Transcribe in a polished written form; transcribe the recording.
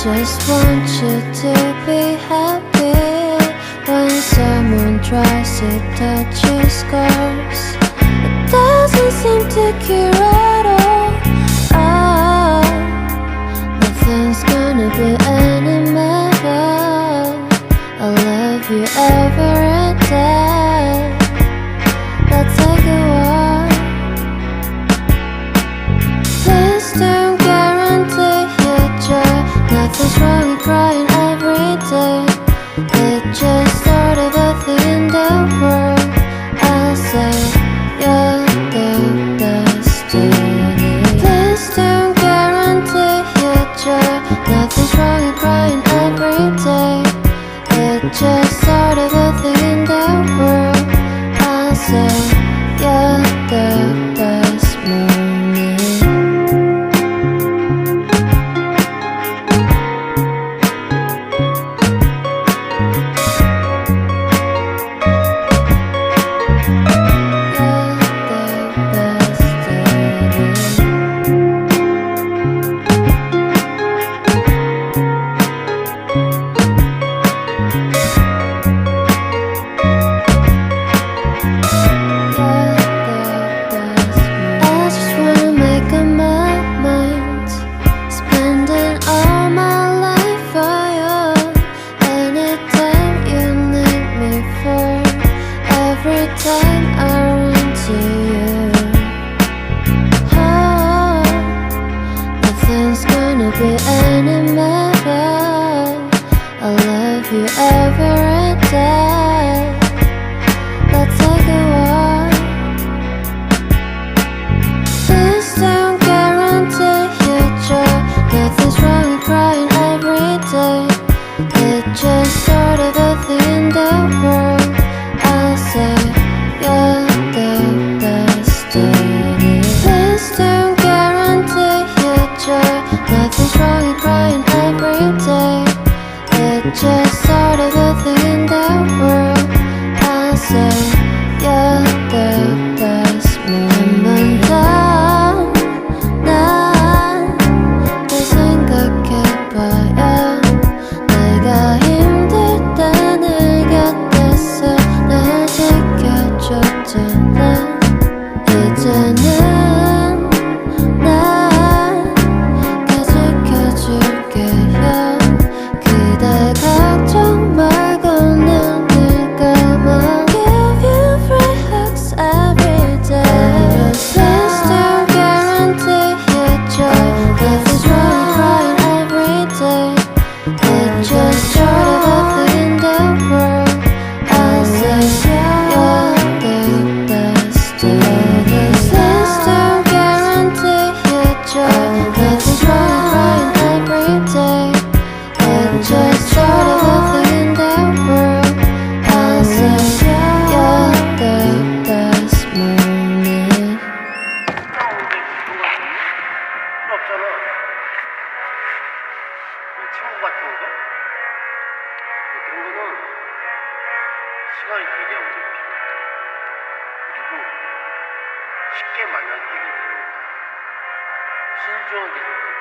just want you to be happy. When someone tries to touch your scars, it doesn't seem to cure at all. Nothing's gonna be any better. I love you every day. Let's take a walk. Please don't guarantee your joy. Nothing's wrong with crying every day. It's just sort of a thing in the world. I'll say you're the destiny. Please don't guarantee your joy. Nothing's wrong with crying every day. It's just sort of a thing in the world. I'll say you're the best moment. 시간이 되게 오래 필요해. 그리고 쉽게 만난 세계들은 신중하게 선택해.